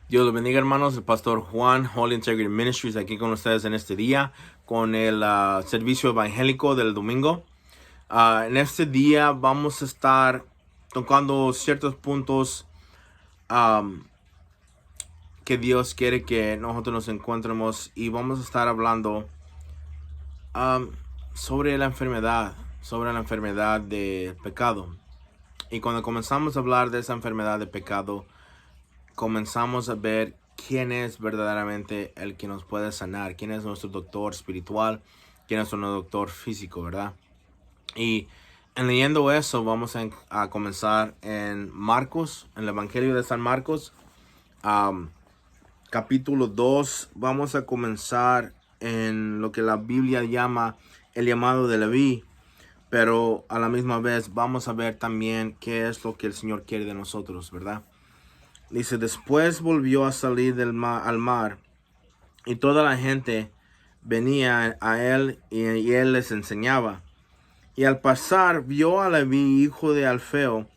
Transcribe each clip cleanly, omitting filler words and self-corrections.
Dios los bendiga, hermanos. El pastor Juan, Holy Integrity Ministries, aquí con ustedes en este día, con el servicio evangélico del domingo. En este día vamos a estar tocando ciertos puntos que Dios quiere que nosotros nos encontremos, y vamos a estar hablando sobre la enfermedad del pecado. Y cuando comenzamos a hablar de esa enfermedad de pecado, comenzamos a ver quién es verdaderamente el que nos puede sanar, quién es nuestro doctor espiritual, quién es nuestro doctor físico, ¿verdad? Y en leyendo eso, vamos a comenzar en Marcos, en el Evangelio de San Marcos, capítulo 2. Vamos a comenzar en lo que la Biblia llama el llamado de Leví, pero a la misma vez vamos a ver también qué es lo que el Señor quiere de nosotros, ¿verdad? Dice, después volvió a salir al mar, y toda la gente venía a él, y él les enseñaba. Y al pasar vio a Leví, hijo de Alfeo,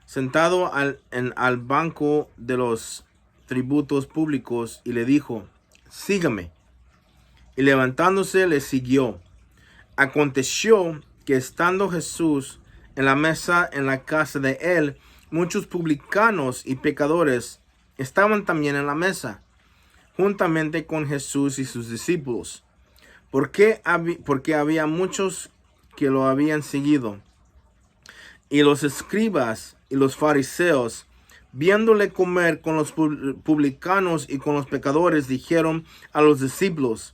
sentado al banco de los tributos públicos, y le dijo, sígame. Y levantándose le siguió. Aconteció que estando Jesús en la mesa en la casa de él, muchos publicanos y pecadores estaban también en la mesa, juntamente con Jesús y sus discípulos, porque había muchos que lo habían seguido. Y los escribas y los fariseos, viéndole comer con los publicanos y con los pecadores, dijeron a los discípulos,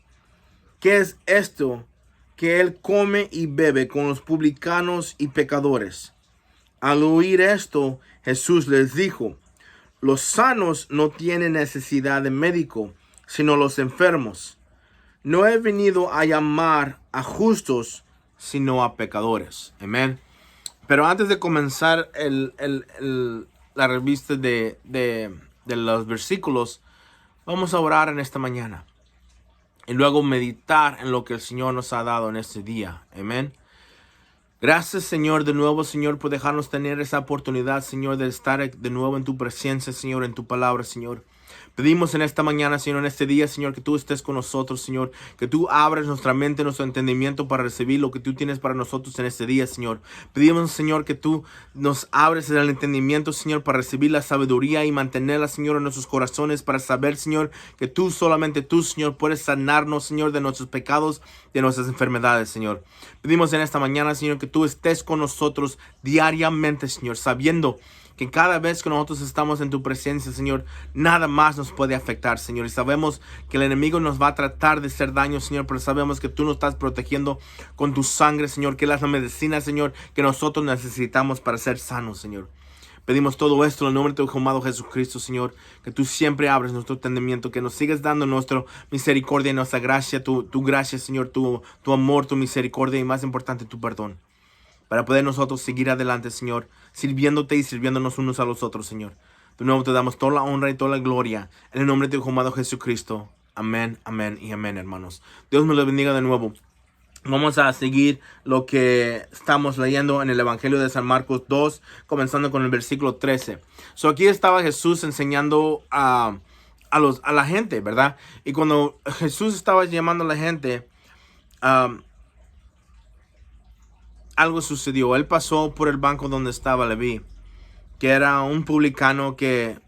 ¿qué es esto que él come y bebe con los publicanos y pecadores? Al oír esto, Jesús les dijo, los sanos no tienen necesidad de médico, sino los enfermos. No he venido a llamar a justos, sino a pecadores. Amén. Pero antes de comenzar la revista de los versículos, vamos a orar en esta mañana y luego meditar en lo que el Señor nos ha dado en este día. Amén. Gracias, Señor, de nuevo, Señor, por dejarnos tener esa oportunidad, Señor, de estar de nuevo en tu presencia, Señor, en tu palabra, Señor. Pedimos en esta mañana, Señor, en este día, Señor, que tú estés con nosotros, Señor, que tú abres nuestra mente, nuestro entendimiento para recibir lo que tú tienes para nosotros en este día, Señor. Pedimos, Señor, que tú nos abres el entendimiento, Señor, para recibir la sabiduría y mantenerla, Señor, en nuestros corazones, para saber, Señor, que tú, solamente tú, Señor, puedes sanarnos, Señor, de nuestros pecados, de nuestras enfermedades, Señor. Pedimos en esta mañana, Señor, que tú estés con nosotros diariamente, Señor, sabiendo que cada vez que nosotros estamos en tu presencia, Señor, nada más nos puede afectar, Señor. Y sabemos que el enemigo nos va a tratar de hacer daño, Señor, pero sabemos que tú nos estás protegiendo con tu sangre, Señor, que es la medicina, Señor, que nosotros necesitamos para ser sanos, Señor. Pedimos todo esto en el nombre de tu amado Jesucristo, Señor, que tú siempre abres nuestro entendimiento, que nos sigas dando nuestra misericordia y nuestra gracia, tu gracia, Señor, tu amor, tu misericordia y, más importante, tu perdón, para poder nosotros seguir adelante, Señor, sirviéndote y sirviéndonos unos a los otros, Señor. De nuevo te damos toda la honra y toda la gloria en el nombre de tu amado Jesucristo. Amén, amén y amén, hermanos. Dios me los bendiga de nuevo. Vamos a seguir lo que estamos leyendo en el Evangelio de San Marcos 2, comenzando con el versículo 13. Aquí estaba Jesús enseñando a la gente, ¿verdad? Y cuando Jesús estaba llamando a la gente, algo sucedió. Él pasó por el banco donde estaba Leví, que era un publicano que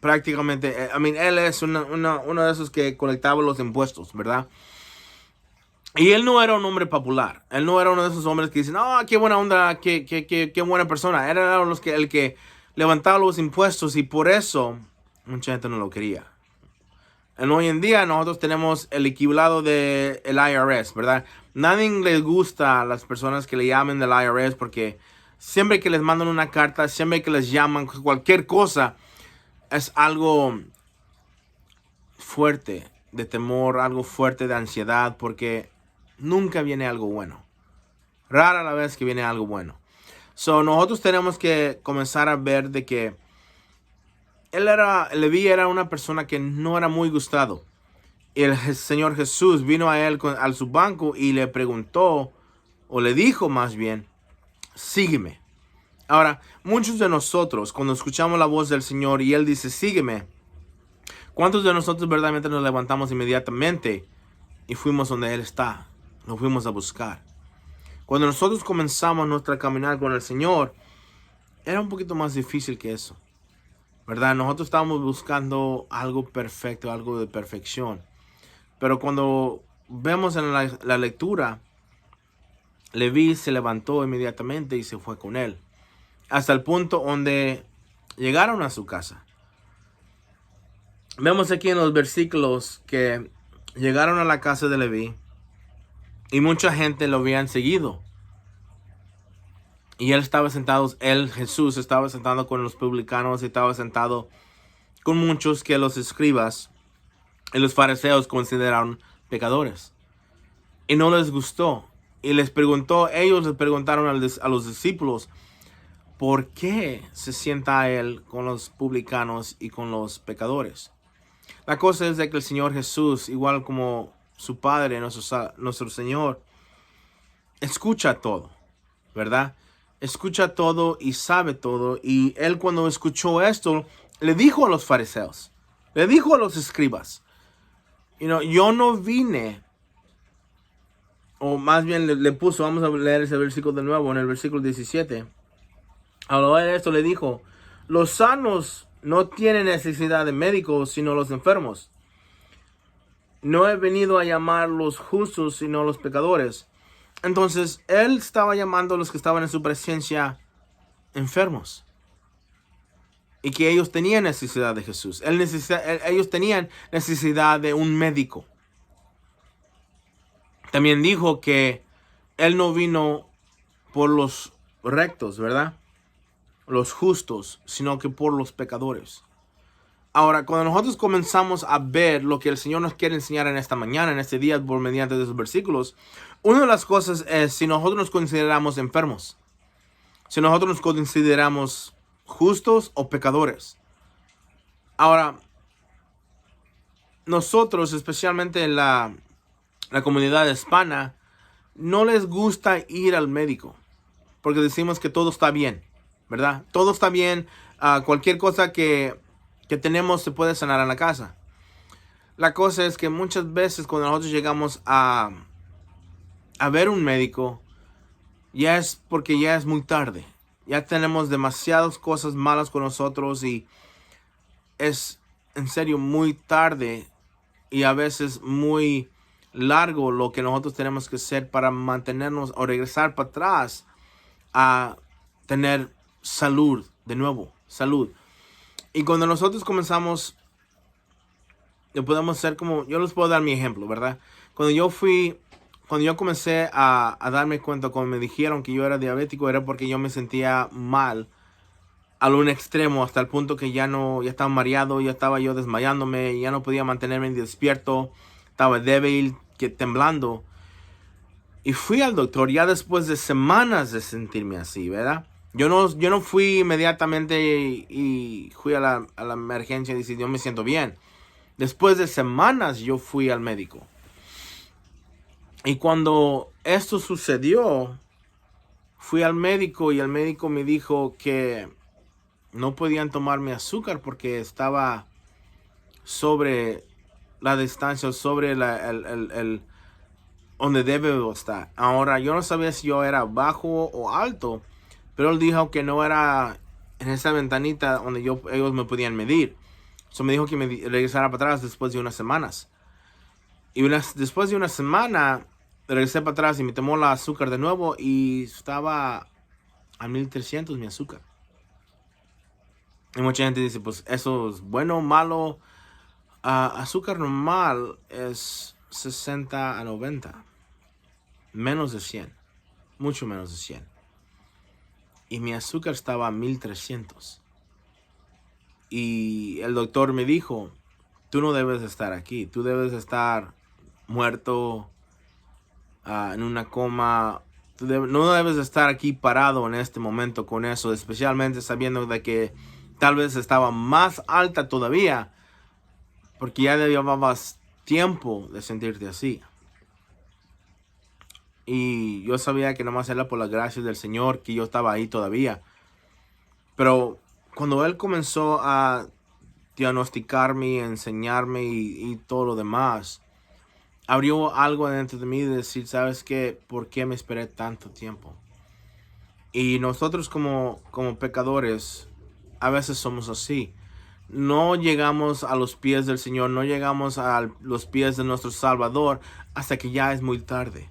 prácticamente, él es uno de esos que colectaba los impuestos, ¿verdad? Y él no era un hombre popular. Él no era uno de esos hombres que dicen, oh, qué buena onda, qué buena persona. Era el que levantaba los impuestos, y por eso mucha gente no lo quería. Hoy en día nosotros tenemos el equivalado del IRS, ¿verdad? Nadie les gusta a las personas que le llamen del IRS, porque siempre que les mandan una carta, siempre que les llaman cualquier cosa, es algo fuerte de temor, algo fuerte de ansiedad, porque nunca viene algo bueno. Rara la vez que viene algo bueno. Nosotros tenemos que comenzar a ver de que Leví era una persona que no era muy gustado. Y el Señor Jesús vino a él a su banco y le preguntó, o le dijo más bien, sígueme. Ahora, muchos de nosotros, cuando escuchamos la voz del Señor y Él dice, sígueme, ¿cuántos de nosotros verdaderamente nos levantamos inmediatamente y fuimos donde Él está? Nos fuimos a buscar. Cuando nosotros comenzamos nuestra caminar con el Señor, era un poquito más difícil que eso, ¿verdad? Nosotros estábamos buscando algo perfecto, algo de perfección. Pero cuando vemos en la lectura, Leví se levantó inmediatamente y se fue con él. Hasta el punto donde llegaron a su casa. Vemos aquí en los versículos que llegaron a la casa de Leví y mucha gente lo habían seguido. Y él estaba sentado, Jesús, estaba sentado con los publicanos y estaba sentado con muchos que los escribas y los fariseos consideraron pecadores. Y no les gustó. Y ellos les preguntaron a los discípulos, ¿por qué se sienta él con los publicanos y con los pecadores? La cosa es de que el Señor Jesús, igual como su Padre, nuestro Señor, escucha todo, ¿verdad? Escucha todo y sabe todo. Y él, cuando escuchó esto, le dijo a los fariseos, le dijo a los escribas, yo no vine, o más bien le puso, vamos a leer ese versículo de nuevo, en el versículo 17. Al oír esto le dijo, los sanos no tienen necesidad de médicos, sino los enfermos. No he venido a llamar los justos, sino los pecadores. Entonces, él estaba llamando a los que estaban en su presencia enfermos. Y que ellos tenían necesidad de Jesús. Ellos tenían necesidad de un médico. También dijo que él no vino por los rectos, ¿verdad? Los justos, sino que por los pecadores. Ahora, cuando nosotros comenzamos a ver lo que el Señor nos quiere enseñar en esta mañana, en este día, por mediante de esos versículos, una de las cosas es si nosotros nos consideramos enfermos, si nosotros nos consideramos justos o pecadores. Ahora, nosotros, especialmente en la comunidad hispana, no les gusta ir al médico, porque decimos que todo está bien, ¿verdad? Todo está bien, cualquier cosa que tenemos se puede sanar en la casa. La cosa es que muchas veces cuando nosotros llegamos a ver un médico, ya es porque ya es muy tarde. Ya tenemos demasiadas cosas malas con nosotros y es en serio muy tarde y a veces muy largo lo que nosotros tenemos que hacer para mantenernos o regresar para atrás a tener salud de nuevo, salud. Y cuando nosotros comenzamos, le podemos hacer como, yo les puedo dar mi ejemplo, ¿verdad? Cuando yo comencé a darme cuenta, cuando me dijeron que yo era diabético, era porque yo me sentía mal a un extremo, hasta el punto que ya estaba mareado, ya estaba yo desmayándome, ya no podía mantenerme despierto, estaba débil, temblando. Y fui al doctor ya después de semanas de sentirme así, ¿verdad? Yo no fui inmediatamente y fui a la emergencia y dije, yo me siento bien. Después de semanas yo fui al médico. Y cuando esto sucedió, fui al médico y el médico me dijo que no podían tomar mi azúcar porque estaba sobre la distancia, sobre donde debe estar. Ahora, yo no sabía si yo era bajo o alto, pero él dijo que no era en esa ventanita donde ellos me podían medir. So me dijo que me regresara para atrás después de unas semanas. Y después de una semana regresé para atrás y me tomó la azúcar de nuevo y estaba a 1300 mi azúcar. Y mucha gente dice, pues eso es bueno o malo. Azúcar normal es 60 a 90. Menos de 100. Mucho menos de 100. Y mi azúcar estaba a 1300. Y el doctor me dijo, tú no debes estar aquí. Tú debes estar muerto, en una coma. No debes estar aquí parado en este momento con eso. Especialmente sabiendo de que tal vez estaba más alta todavía. Porque ya llevabas tiempo de sentirte así. Y yo sabía que nomás era por la gracia del Señor que yo estaba ahí todavía. Pero cuando Él comenzó a diagnosticarme, enseñarme y todo lo demás, abrió algo dentro de mí de decir, ¿sabes qué? ¿Por qué me esperé tanto tiempo? Y nosotros como pecadores, a veces somos así. No llegamos a los pies del Señor, no llegamos a los pies de nuestro Salvador hasta que ya es muy tarde.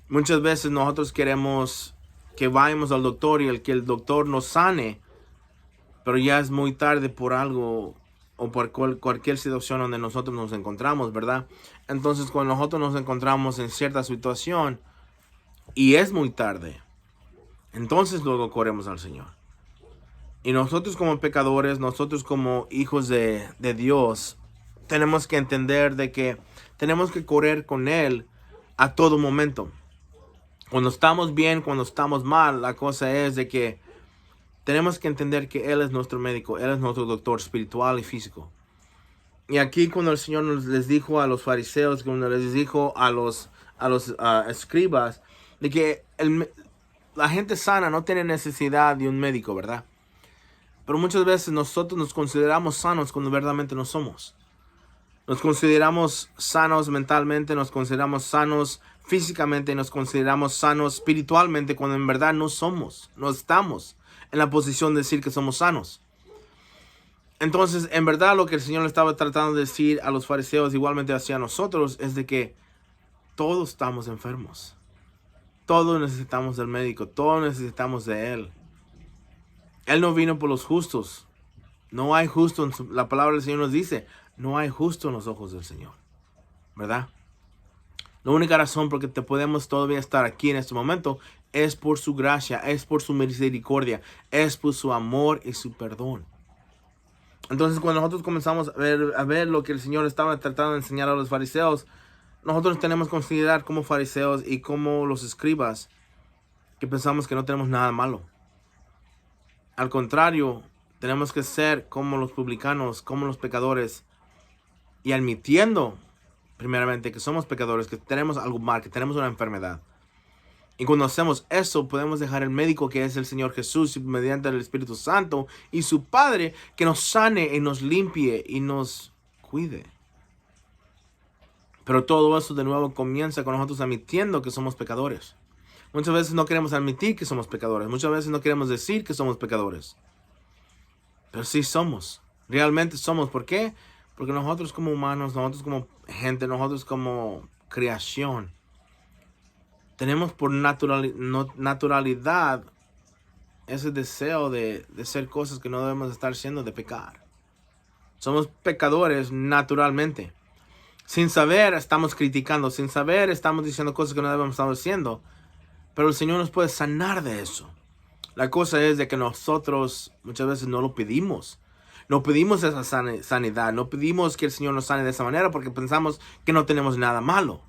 Muchas veces nosotros queremos que vayamos al doctor y que el doctor nos sane, pero ya es muy tarde por algo o por cualquier situación donde nosotros nos encontramos, ¿verdad? Entonces, cuando nosotros nos encontramos en cierta situación y es muy tarde, entonces luego corremos al Señor. Y nosotros como pecadores, nosotros como hijos de Dios, tenemos que entender de que tenemos que correr con Él a todo momento. Cuando estamos bien, cuando estamos mal, la cosa es de que tenemos que entender que Él es nuestro médico, Él es nuestro doctor espiritual y físico. Y aquí cuando el Señor les dijo a los fariseos, cuando les dijo a los escribas, de que la gente sana no tiene necesidad de un médico, ¿verdad? Pero muchas veces nosotros nos consideramos sanos cuando verdaderamente no somos. Nos consideramos sanos mentalmente, nos consideramos sanos físicamente, nos consideramos sanos espiritualmente cuando en verdad no somos, no estamos en la posición de decir que somos sanos. Entonces, en verdad lo que el Señor le estaba tratando de decir a los fariseos, igualmente hacia nosotros, es de que todos estamos enfermos. Todos necesitamos del médico, todos necesitamos de Él. Él no vino por los justos. No hay justo, la palabra del Señor nos dice, no hay justo en los ojos del Señor, ¿verdad? La única razón por que te podemos todavía estar aquí en este momento es por su gracia, es por su misericordia, es por su amor y su perdón. Entonces, cuando nosotros comenzamos a ver lo que el Señor estaba tratando de enseñar a los fariseos, nosotros tenemos que considerar como fariseos y como los escribas que pensamos que no tenemos nada malo. Al contrario, tenemos que ser como los publicanos, como los pecadores, y admitiendo primeramente que somos pecadores, que tenemos algo mal, que tenemos una enfermedad. Y cuando hacemos eso, podemos dejar el médico que es el Señor Jesús mediante el Espíritu Santo y su Padre que nos sane y nos limpie y nos cuide. Pero todo eso de nuevo comienza con nosotros admitiendo que somos pecadores. Muchas veces no queremos admitir que somos pecadores. Muchas veces no queremos decir que somos pecadores. Pero sí somos. Realmente somos. ¿Por qué? Porque nosotros como humanos, nosotros como gente, nosotros como creación, tenemos por naturalidad ese deseo de hacer cosas que no debemos estar haciendo, de pecar. Somos pecadores naturalmente. Sin saber estamos criticando, sin saber estamos diciendo cosas que no debemos estar haciendo. Pero el Señor nos puede sanar de eso. La cosa es de que nosotros muchas veces no lo pedimos. No pedimos esa sanidad. No pedimos que el Señor nos sane de esa manera porque pensamos que no tenemos nada malo.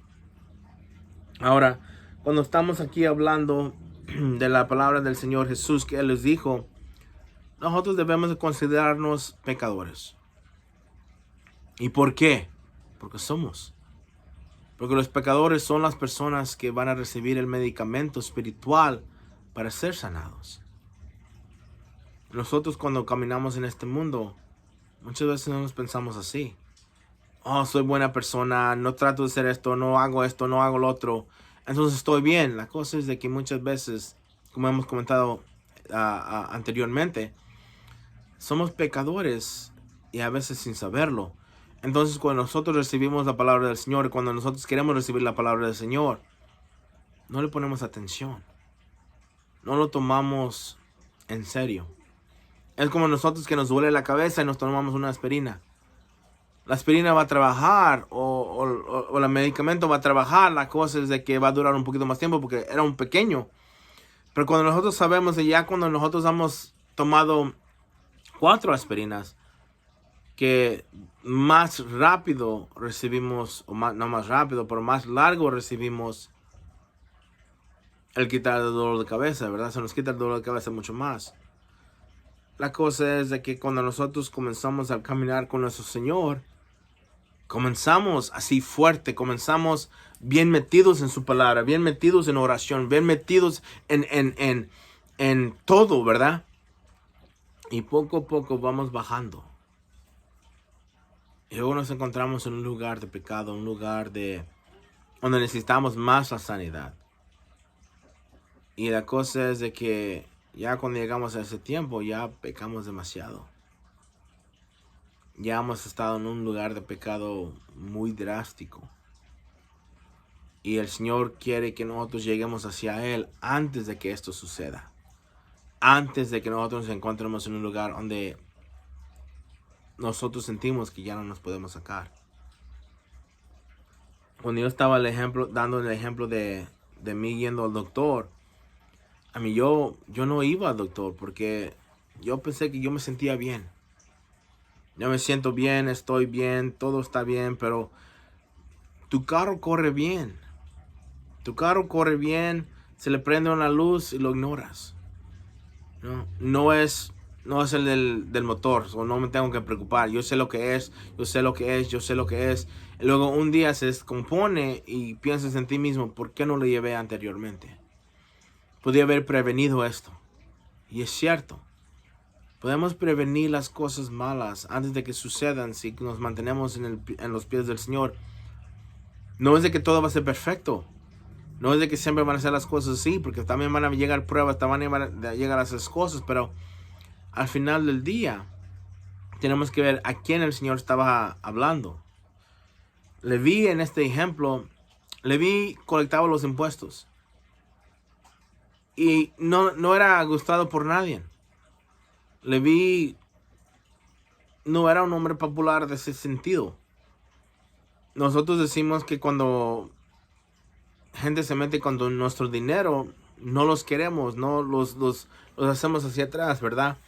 Ahora, cuando estamos aquí hablando de la palabra del Señor Jesús que Él les dijo, nosotros debemos de considerarnos pecadores. ¿Y por qué? Porque somos. Porque los pecadores son las personas que van a recibir el medicamento espiritual para ser sanados. Nosotros cuando caminamos en este mundo, muchas veces no nos pensamos así. Oh, soy buena persona, no trato de hacer esto, no hago lo otro. Entonces estoy bien. La cosa es de que muchas veces, como hemos comentado anteriormente, somos pecadores y a veces sin saberlo. Entonces cuando nosotros recibimos la palabra del Señor, cuando nosotros queremos recibir la palabra del Señor, no le ponemos atención. No lo tomamos en serio. Es como nosotros que nos duele la cabeza y nos tomamos una aspirina. La aspirina va a trabajar o el medicamento va a trabajar. La cosa es de que va a durar un poquito más tiempo porque era un pequeño. Pero cuando nosotros sabemos que ya cuando nosotros hemos tomado 4 aspirinas, que más rápido recibimos, o más, no más rápido, pero más largo recibimos el quitar el dolor de cabeza, ¿verdad? Se nos quita el dolor de cabeza mucho más. La cosa es de que cuando nosotros comenzamos a caminar con nuestro Señor, comenzamos así fuerte, comenzamos bien metidos en su palabra, bien metidos en oración, bien metidos en todo, ¿verdad? Y poco a poco vamos bajando. Y luego nos encontramos en un lugar de pecado, un lugar donde necesitamos más la sanidad. Y la cosa es de que ya cuando llegamos a ese tiempo, ya pecamos demasiado. Ya hemos estado en un lugar de pecado muy drástico. Y el Señor quiere que nosotros lleguemos hacia Él antes de que esto suceda. Antes de que nosotros nos encontremos en un lugar donde nosotros sentimos que ya no nos podemos sacar. Cuando yo estaba dando el ejemplo de mí yendo al doctor, a mí yo no iba al doctor porque yo pensé que yo me sentía bien. Yo me siento bien, estoy bien, todo está bien, pero tu carro corre bien. Tu carro corre bien, se le prende una luz y lo ignoras. No es el del motor, o no me tengo que preocupar. Yo sé lo que es, yo sé lo que es, yo sé lo que es. Y luego un día se descompone y piensas en ti mismo, ¿por qué no lo llevé anteriormente? Podía haber prevenido esto. Y es cierto. Podemos prevenir las cosas malas antes de que sucedan si nos mantenemos en los pies del Señor. No es de que todo va a ser perfecto. No es de que siempre van a ser las cosas así, porque también van a llegar pruebas, también van a llegar a esas cosas, pero al final del día tenemos que ver a quién el Señor estaba hablando. Leví en este ejemplo, Leví colectaba los impuestos y no era gustado por nadie. Leví no era un hombre popular de ese sentido. Nosotros decimos que cuando gente se mete con nuestro dinero, no los queremos, no los hacemos hacia atrás, ¿verdad?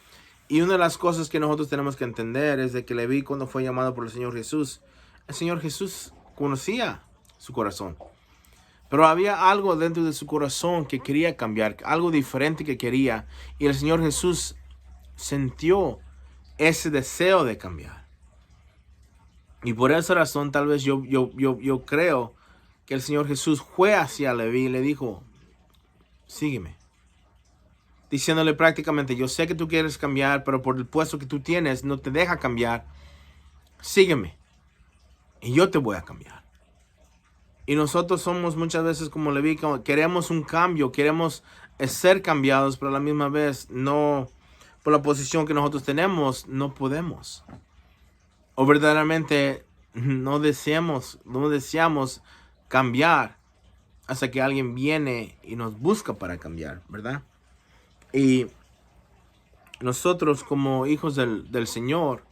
Y una de las cosas que nosotros tenemos que entender es de que Leví, cuando fue llamado por el Señor Jesús, el Señor Jesús conocía su corazón. Pero había algo dentro de su corazón que quería cambiar, algo diferente que quería. Y el Señor Jesús sintió ese deseo de cambiar. Y por esa razón tal vez yo creo que el Señor Jesús fue hacia Leví y le dijo, sígueme. Diciéndole prácticamente, yo sé que tú quieres cambiar, pero por el puesto que tú tienes no te deja cambiar. Sígueme y yo te voy a cambiar. Y nosotros somos muchas veces como Leví, queremos un cambio, queremos ser cambiados, pero a la misma vez no, por la posición que nosotros tenemos, no podemos. O verdaderamente no deseamos cambiar hasta que alguien viene y nos busca para cambiar, ¿verdad? Y nosotros como hijos del Señor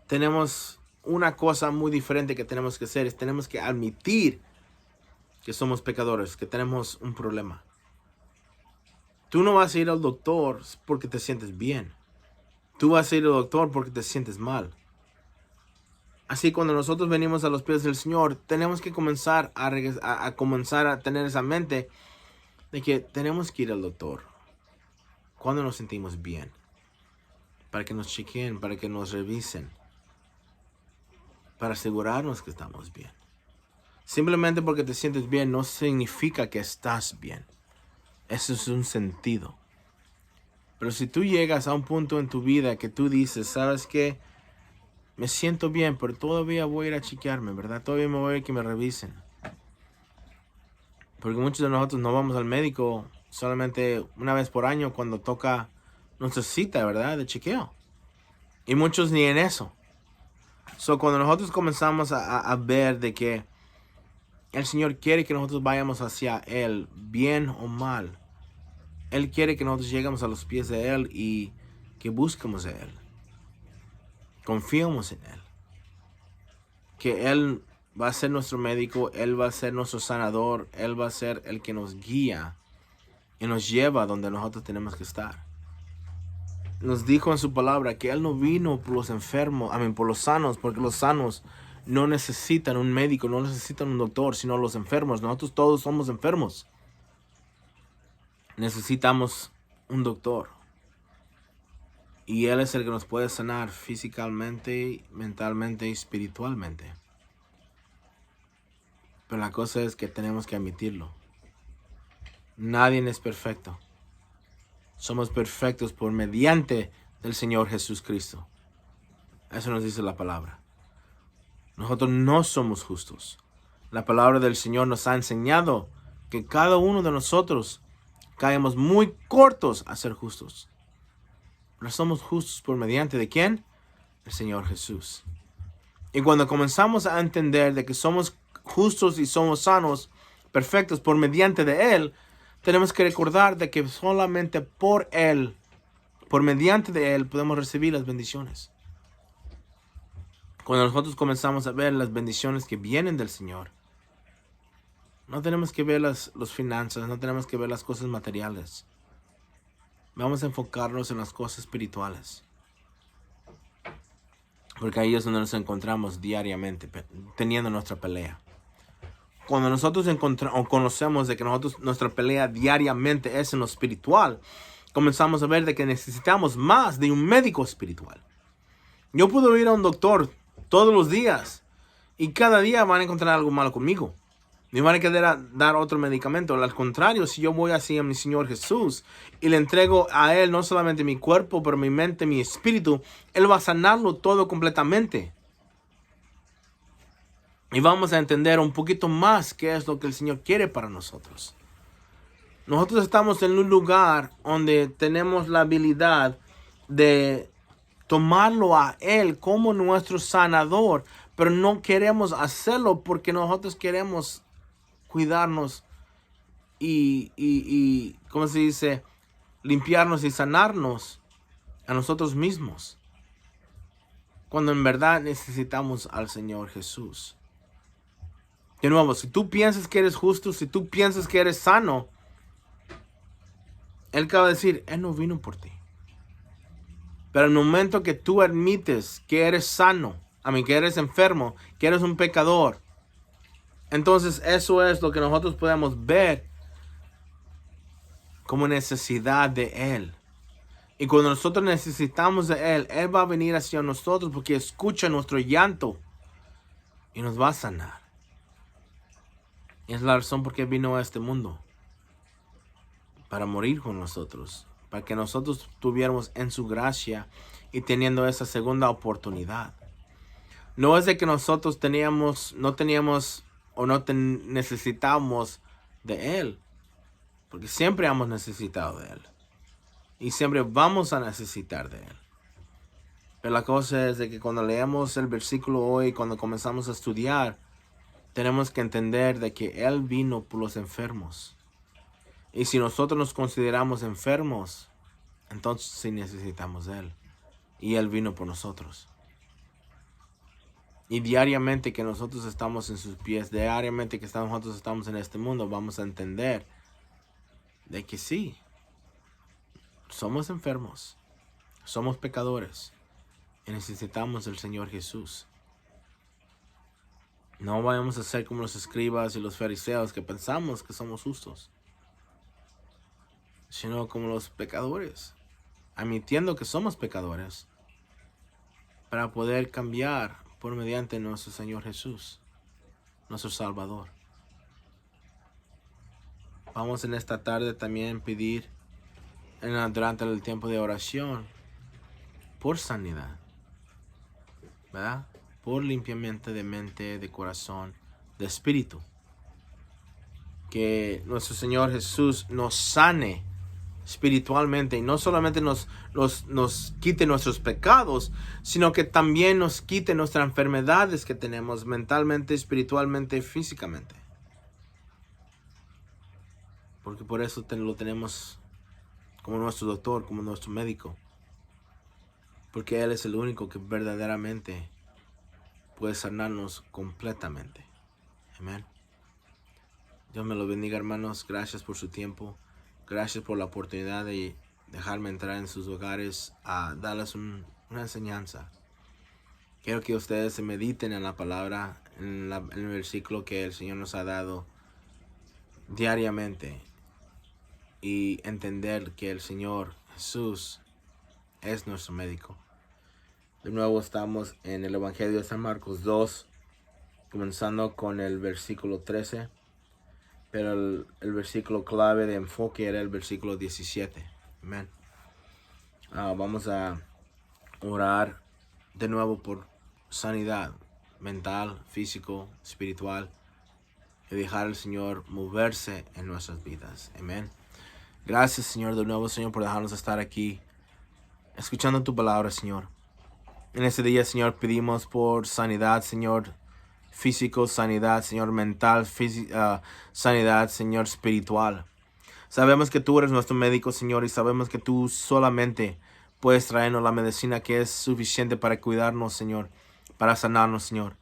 tenemos una cosa muy diferente que tenemos que hacer, es tenemos que admitir que somos pecadores, que tenemos un problema. Tú no vas a ir al doctor porque te sientes bien. Tú vas a ir al doctor porque te sientes mal. Así cuando nosotros venimos a los pies del Señor, tenemos que comenzar a tener esa mente de que tenemos que ir al doctor cuando nos sentimos bien, para que nos chequeen, para que nos revisen, para asegurarnos que estamos bien. Simplemente porque te sientes bien no significa que estás bien. Eso es un sentido. Pero si tú llegas a un punto en tu vida que tú dices, ¿sabes qué? Me siento bien, pero todavía voy a ir a chequearme, ¿verdad? Todavía me voy a ir que me revisen. Porque muchos de nosotros no vamos al médico solamente una vez por año cuando toca nuestra cita, ¿verdad? De chequeo. Y muchos ni en eso. Cuando nosotros comenzamos a ver de que el Señor quiere que nosotros vayamos hacia Él, bien o mal. Él quiere que nosotros lleguemos a los pies de Él y que busquemos a Él. Confiemos en Él. Que Él va a ser nuestro médico, Él va a ser nuestro sanador, Él va a ser el que nos guía y nos lleva donde nosotros tenemos que estar. Nos dijo en su palabra que Él no vino por los enfermos, por los sanos, porque los sanos no necesitan un médico, no necesitan un doctor, sino los enfermos. Nosotros todos somos enfermos. Necesitamos un doctor. Y Él es el que nos puede sanar físicamente, mentalmente y espiritualmente. Pero la cosa es que tenemos que admitirlo. Nadie es perfecto. Somos perfectos por mediante del Señor Jesucristo. Eso nos dice la palabra. Nosotros no somos justos. La palabra del Señor nos ha enseñado que cada uno de nosotros caemos muy cortos a ser justos. Pero somos justos por mediante de ¿quién? El Señor Jesús. Y cuando comenzamos a entender de que somos justos y somos sanos, perfectos por mediante de Él, tenemos que recordar de que solamente por Él, por mediante de Él, podemos recibir las bendiciones. Cuando nosotros comenzamos a ver las bendiciones que vienen del Señor, no tenemos que ver las finanzas, no tenemos que ver las cosas materiales. Vamos a enfocarnos en las cosas espirituales. Porque ahí es donde nos encontramos diariamente, teniendo nuestra pelea. Cuando nosotros conocemos de que nuestra pelea diariamente es en lo espiritual, comenzamos a ver de que necesitamos más de un médico espiritual. Yo puedo ir a un doctor todos los días y cada día van a encontrar algo malo conmigo. Me van a querer dar otro medicamento. Al contrario, si yo voy así a mi Señor Jesús y le entrego a Él no solamente mi cuerpo, pero mi mente, mi espíritu, Él va a sanarlo todo completamente. Y vamos a entender un poquito más qué es lo que el Señor quiere para nosotros. Nosotros estamos en un lugar donde tenemos la habilidad de tomarlo a Él como nuestro sanador, pero no queremos hacerlo porque nosotros queremos cuidarnos y ¿cómo se dice? Limpiarnos y sanarnos a nosotros mismos. Cuando en verdad necesitamos al Señor Jesús. De nuevo, si tú piensas que eres justo, si tú piensas que eres sano, Él acaba de decir, Él no vino por ti. Pero en el momento que tú admites que eres sano, que eres enfermo, que eres un pecador, entonces eso es lo que nosotros podemos ver como necesidad de Él. Y cuando nosotros necesitamos de Él, Él va a venir hacia nosotros porque escucha nuestro llanto y nos va a sanar. Y es la razón por qué vino a este mundo. Para morir con nosotros. Para que nosotros tuviéramos en su gracia y teniendo esa segunda oportunidad. No es de que nosotros no teníamos o no necesitamos de Él. Porque siempre hemos necesitado de Él. Y siempre vamos a necesitar de Él. Pero la cosa es de que cuando leemos el versículo hoy, cuando comenzamos a estudiar, tenemos que entender de que Él vino por los enfermos. Y si nosotros nos consideramos enfermos, entonces sí necesitamos de Él. Y Él vino por nosotros. Y diariamente que nosotros estamos en sus pies, diariamente que nosotros estamos en este mundo, vamos a entender de que sí, somos enfermos, somos pecadores y necesitamos del Señor Jesús. No vayamos a ser como los escribas y los fariseos que pensamos que somos justos, sino como los pecadores, admitiendo que somos pecadores para poder cambiar por mediante nuestro Señor Jesús, nuestro Salvador. Vamos en esta tarde también pedir durante el tiempo de oración por sanidad, ¿verdad? Por limpiamiento de mente, de corazón, de espíritu. Que nuestro Señor Jesús nos sane espiritualmente y no solamente nos quite nuestros pecados, sino que también nos quite nuestras enfermedades que tenemos mentalmente, espiritualmente y físicamente. Porque por eso lo tenemos como nuestro doctor, como nuestro médico. Porque Él es el único que verdaderamente puede sanarnos completamente. Amén. Dios me lo bendiga, hermanos. Gracias por su tiempo. Gracias por la oportunidad de dejarme entrar en sus hogares a darles una enseñanza. Quiero que ustedes se mediten en la palabra, en el versículo que el Señor nos ha dado diariamente. Y entender que el Señor Jesús es nuestro médico. De nuevo estamos en el Evangelio de San Marcos 2, comenzando con el versículo 13. Pero el versículo clave de enfoque era el versículo 17. Amén. Vamos a orar de nuevo por sanidad mental, físico, espiritual, y dejar al Señor moverse en nuestras vidas. Amén. Gracias, Señor, de nuevo, Señor, por dejarnos estar aquí escuchando tu palabra, Señor. En este día, Señor, pedimos por sanidad, Señor, físico, sanidad, Señor, mental, sanidad, Señor, espiritual. Sabemos que tú eres nuestro médico, Señor, y sabemos que tú solamente puedes traernos la medicina que es suficiente para cuidarnos, Señor, para sanarnos, Señor.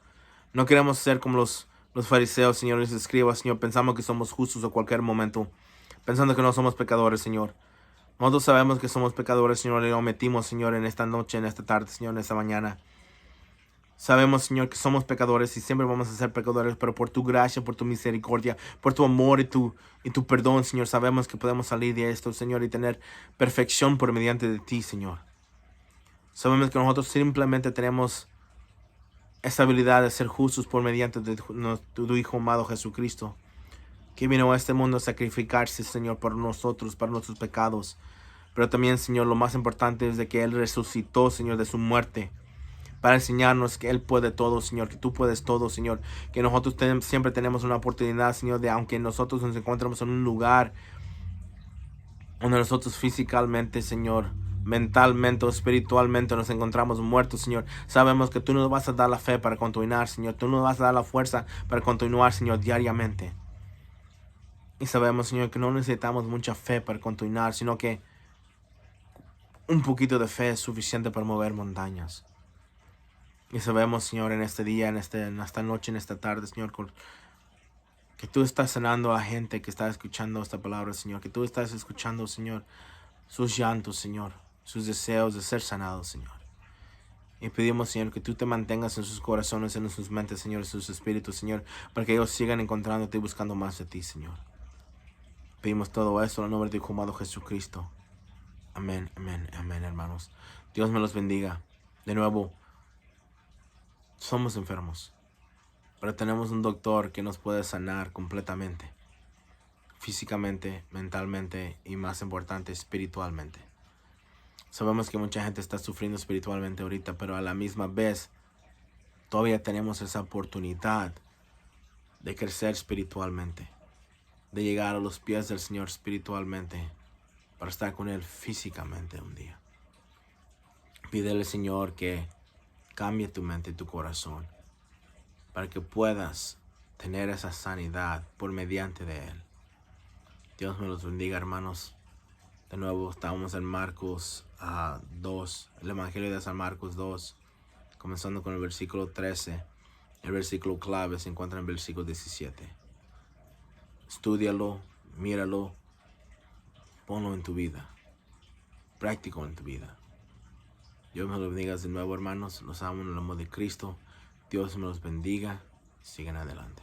No queremos ser como los fariseos, Señor, y los escribas, Señor. Pensamos que somos justos a cualquier momento, pensando que no somos pecadores, Señor. Nosotros sabemos que somos pecadores, Señor, y lo metimos, Señor, en esta noche, en esta tarde, Señor, en esta mañana. Sabemos, Señor, que somos pecadores y siempre vamos a ser pecadores, pero por tu gracia, por tu misericordia, por tu amor y tu perdón, Señor, sabemos que podemos salir de esto, Señor, y tener perfección por mediante de ti, Señor. Sabemos que nosotros simplemente tenemos esa habilidad de ser justos por mediante de tu Hijo amado Jesucristo, que vino a este mundo a sacrificarse, Señor, por nosotros, para nuestros pecados. Pero también, Señor, lo más importante es de que Él resucitó, Señor, de su muerte, para enseñarnos que Él puede todo, Señor, que tú puedes todo, Señor, que nosotros siempre tenemos una oportunidad, Señor, de aunque nosotros nos encontramos en un lugar donde nosotros físicamente, Señor, mentalmente o espiritualmente nos encontramos muertos, Señor, sabemos que tú nos vas a dar la fe para continuar, Señor, tú nos vas a dar la fuerza para continuar, Señor, diariamente. Y sabemos, Señor, que no necesitamos mucha fe para continuar, sino que un poquito de fe es suficiente para mover montañas. Y sabemos, Señor, en este día, en esta noche, en esta tarde, Señor, que tú estás sanando a gente que está escuchando esta palabra, Señor. Que tú estás escuchando, Señor, sus llantos, Señor. Sus deseos de ser sanados, Señor. Y pedimos, Señor, que tú te mantengas en sus corazones, en sus mentes, Señor, en sus espíritus, Señor. Para que ellos sigan encontrándote y buscando más de ti, Señor. Pedimos todo esto en el nombre de tu Hijo amado Jesucristo. Amén, amén, amén, hermanos. Dios me los bendiga. De nuevo, somos enfermos, pero tenemos un doctor que nos puede sanar completamente, físicamente, mentalmente y más importante, espiritualmente. Sabemos que mucha gente está sufriendo espiritualmente ahorita, pero a la misma vez todavía tenemos esa oportunidad de crecer espiritualmente, de llegar a los pies del Señor espiritualmente, para estar con Él físicamente un día. Pídele al Señor que cambie tu mente y tu corazón, para que puedas tener esa sanidad por mediante de Él. Dios me los bendiga, hermanos. De nuevo estamos en Marcos 2, el Evangelio de San Marcos 2, comenzando con el versículo 13. El versículo clave se encuentra en el versículo 17. Estúdialo, míralo, ponlo en tu vida, práctico en tu vida. Dios me los bendiga de nuevo, hermanos. Los amo en el amor de Cristo. Dios me los bendiga. Sigan adelante.